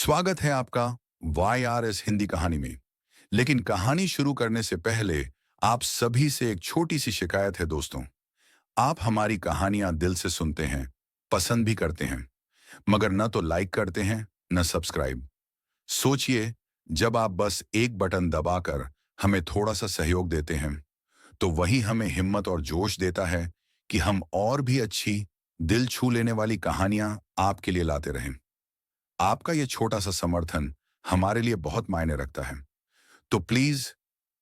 स्वागत है आपका YRS हिंदी कहानी में। लेकिन कहानी शुरू करने से पहले आप सभी से एक छोटी सी शिकायत है दोस्तों। आप हमारी कहानियां दिल से सुनते हैं, पसंद भी करते हैं, मगर न तो लाइक करते हैं न सब्सक्राइब। सोचिए, जब आप बस एक बटन दबाकर हमें थोड़ा सा सहयोग देते हैं, तो वही हमें हिम्मत और जोश देता है कि हम और भी अच्छी, दिल छू लेने वाली कहानियां आपके लिए लाते रहें। आपका ये छोटा सा समर्थन हमारे लिए बहुत मायने रखता है। तो प्लीज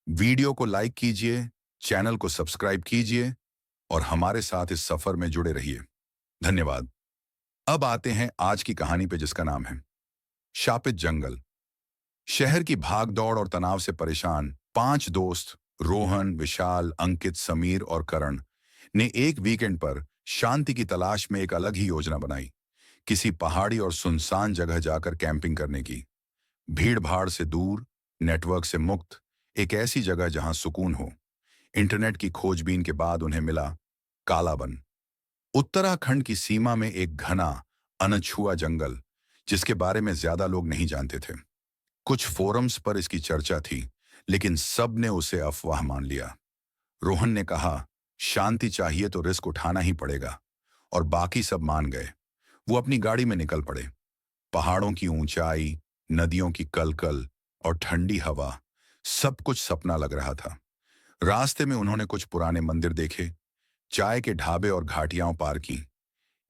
वीडियो को लाइक कीजिए, चैनल को सब्सक्राइब कीजिए और हमारे साथ इस सफर में जुड़े रहिए। धन्यवाद। अब आते हैं आज की कहानी पे, जिसका नाम है शापित जंगल। शहर की भागदौड़ और तनाव से परेशान पांच दोस्त रोहन, विशाल, अंकित, समीर और करण ने एक वीकेंड पर शांति की तलाश में एक अलग ही योजना बनाई। किसी पहाड़ी और सुनसान जगह जाकर कैंपिंग करने की। भीड़ भाड़ से दूर, नेटवर्क से मुक्त, एक ऐसी जगह जहां सुकून हो। इंटरनेट की खोजबीन के बाद उन्हें मिला कालाबन, उत्तराखंड की सीमा में एक घना, अनछुआ जंगल, जिसके बारे में ज्यादा लोग नहीं जानते थे। कुछ फोरम्स पर इसकी चर्चा थी, लेकिन सब ने उसे अफवाह मान लिया। रोहन ने कहा, शांति चाहिए तो रिस्क उठाना ही पड़ेगा, और बाकी सब मान गए। वो अपनी गाड़ी में निकल पड़े। पहाड़ों की ऊंचाई, नदियों की कलकल और ठंडी हवा, सब कुछ सपना लग रहा था। रास्ते में उन्होंने कुछ पुराने मंदिर देखे, चाय के ढाबे और घाटियां पार की।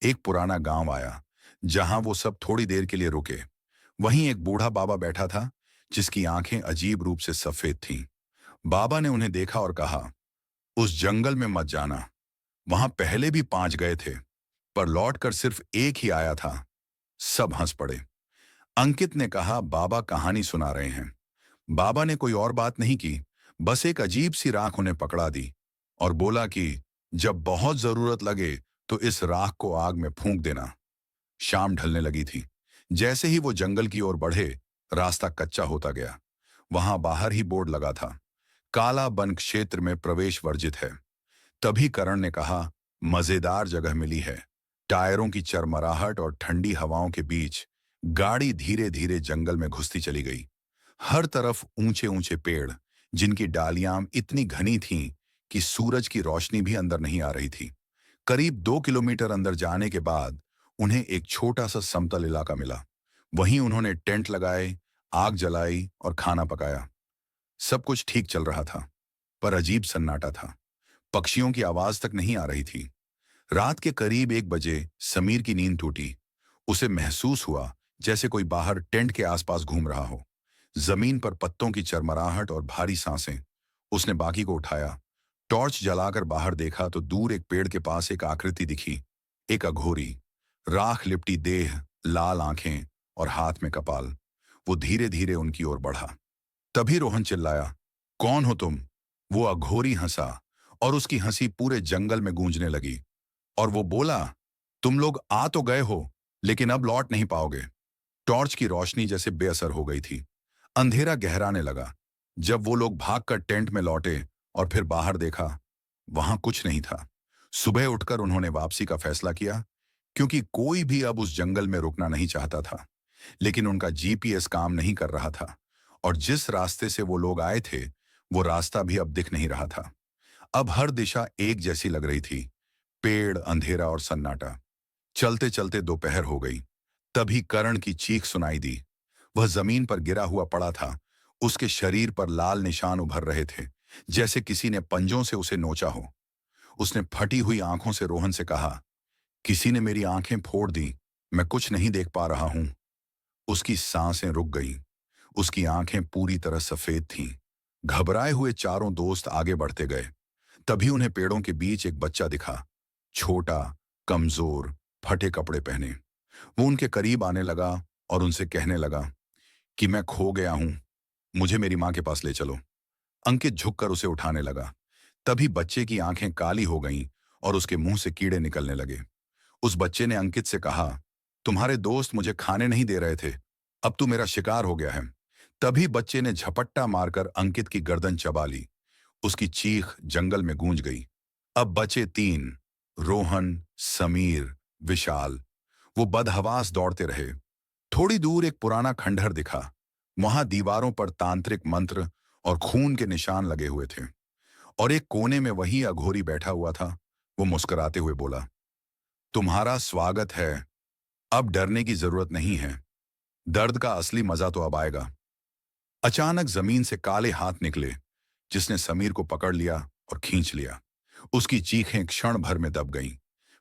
एक पुराना गांव आया, जहां वो सब थोड़ी देर के लिए रुके। वहीं एक बूढ़ा बाबा बैठा था, जिसकी आंखें अजीब रूप से सफेद थीं। बाबा ने उन्हें देखा और कहा, उस जंगल में मत जाना। वहां पहले भी 5 गए थे, पर लौटकर सिर्फ एक ही आया था। सब हंस पड़े। अंकित ने कहा, बाबा कहानी सुना रहे हैं। बाबा ने कोई और बात नहीं की, बस एक अजीब सी राख उन्हें पकड़ा दी और बोला कि जब बहुत जरूरत लगे तो इस राख को आग में फूंक देना। शाम ढलने लगी थी। जैसे ही वो जंगल की ओर बढ़े, रास्ता कच्चा होता गया। वहां बाहर ही बोर्ड लगा था, काला वन क्षेत्र में प्रवेश वर्जित है। तभी करण ने कहा, मजेदार जगह मिली है। टायरों की चरमराहट और ठंडी हवाओं के बीच गाड़ी धीरे धीरे जंगल में घुसती चली गई। हर तरफ ऊंचे ऊंचे पेड़, जिनकी डालियां इतनी घनी थीं कि सूरज की रोशनी भी अंदर नहीं आ रही थी। करीब 2 किलोमीटर अंदर जाने के बाद उन्हें एक छोटा सा समतल इलाका मिला। वहीं उन्होंने टेंट लगाए, आग जलाई और खाना पकाया। सब कुछ ठीक चल रहा था, पर अजीब सन्नाटा था। पक्षियों की आवाज तक नहीं आ रही थी। रात के करीब 1 बजे समीर की नींद टूटी। उसे महसूस हुआ जैसे कोई बाहर टेंट के आसपास घूम रहा हो। जमीन पर पत्तों की चरमराहट और भारी सांसें। उसने बाकी को उठाया, टॉर्च जलाकर बाहर देखा तो दूर एक पेड़ के पास एक आकृति दिखी। एक अघोरी, राख लिपटी देह, लाल आंखें और हाथ में कपाल। वो धीरे धीरे उनकी ओर बढ़ा। तभी रोहन चिल्लाया, कौन हो तुम? वो अघोरी हंसा और उसकी हंसी पूरे जंगल में गूंजने लगी। और वो बोला, तुम लोग आ तो गए हो, लेकिन अब लौट नहीं पाओगे। टॉर्च की रोशनी जैसे बेअसर हो गई थी। अंधेरा गहराने लगा। जब वो लोग भागकर टेंट में लौटे और फिर बाहर देखा, वहां कुछ नहीं था। सुबह उठकर उन्होंने वापसी का फैसला किया, क्योंकि कोई भी अब उस जंगल में रुकना नहीं चाहता था। लेकिन उनका जीपीएस काम नहीं कर रहा था, और जिस रास्ते से वो लोग आए थे, वो रास्ता भी अब दिख नहीं रहा था। अब हर दिशा एक जैसी लग रही थी, पेड़, अंधेरा और सन्नाटा। चलते चलते दोपहर हो गई। तभी करण की चीख सुनाई दी। वह जमीन पर गिरा हुआ पड़ा था। उसके शरीर पर लाल निशान उभर रहे थे, जैसे किसी ने पंजों से उसे नोचा हो। उसने फटी हुई आंखों से रोहन से कहा, किसी ने मेरी आंखें फोड़ दी, मैं कुछ नहीं देख पा रहा हूं। उसकी सांसें रुक गईं। उसकी आंखें पूरी तरह सफेद थीं। घबराए हुए चारों दोस्त आगे बढ़ते गए। तभी उन्हें पेड़ों के बीच एक बच्चा दिखा, छोटा, कमजोर, फटे कपड़े पहने। वो उनके करीब आने लगा और उनसे कहने लगा कि मैं खो गया हूं, मुझे मेरी मां के पास ले चलो। अंकित झुककर उसे उठाने लगा। तभी बच्चे की आंखें काली हो गईं और उसके मुंह से कीड़े निकलने लगे। उस बच्चे ने अंकित से कहा, तुम्हारे दोस्त मुझे खाने नहीं दे रहे थे, अब तू मेरा शिकार हो गया है। तभी बच्चे ने झपट्टा मारकर अंकित की गर्दन चबा ली। उसकी चीख जंगल में गूंज गई। अब बचे 3, रोहन, समीर, विशाल। वो बदहवास दौड़ते रहे। थोड़ी दूर एक पुराना खंडहर दिखा। वहां दीवारों पर तांत्रिक मंत्र और खून के निशान लगे हुए थे। और एक कोने में वही अघोरी बैठा हुआ था। वो मुस्कुराते हुए बोला, तुम्हारा स्वागत है। अब डरने की जरूरत नहीं है। दर्द का असली मजा तो अब आएगा। अचानक जमीन से काले हाथ निकले, जिसने समीर को पकड़ लिया और खींच लिया। उसकी चीखें क्षण भर में दब गईं।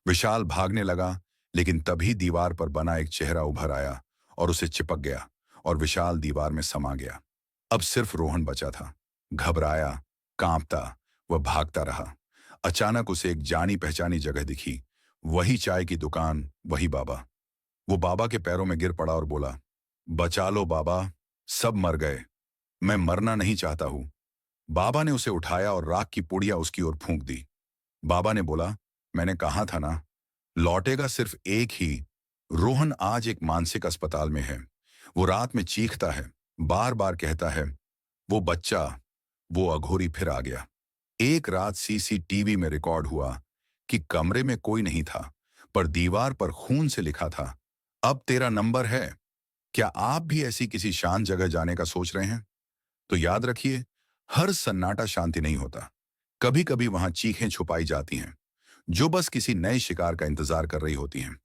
विशाल भागने लगा, लेकिन तभी दीवार पर बना एक चेहरा उभर आया और उसे चिपक गया और विशाल दीवार में समा गया। अब सिर्फ रोहन बचा था। घबराया, कांपता, वह भागता रहा। अचानक उसे एक जानी पहचानी जगह दिखी। वही चाय की दुकान, वही बाबा। वो बाबा के पैरों में गिर पड़ा और बोला, बचा लो बाबा, सब मर गए। मैं मरना नहीं चाहता हूं। बाबा ने उसे उठाया और राख की पुड़िया उसकी ओर फूंक दी। बाबा ने बोला, मैंने कहा था ना, लौटेगा सिर्फ एक ही। रोहन आज एक मानसिक अस्पताल में है। वो रात में चीखता है, बार बार कहता है, वो बच्चा, वो अघोरी फिर आ गया। एक रात सीसीटीवी में रिकॉर्ड हुआ कि कमरे में कोई नहीं था, पर दीवार पर खून से लिखा था, अब तेरा नंबर है। क्या आप भी ऐसी किसी शांत जगह जाने का सोच रहे हैं? तो याद रखिए, हर सन्नाटा शांति नहीं होता। कभी कभी वहां चीखें छुपाई जाती हैं, जो बस किसी नए शिकार का इंतजार कर रही होती हैं।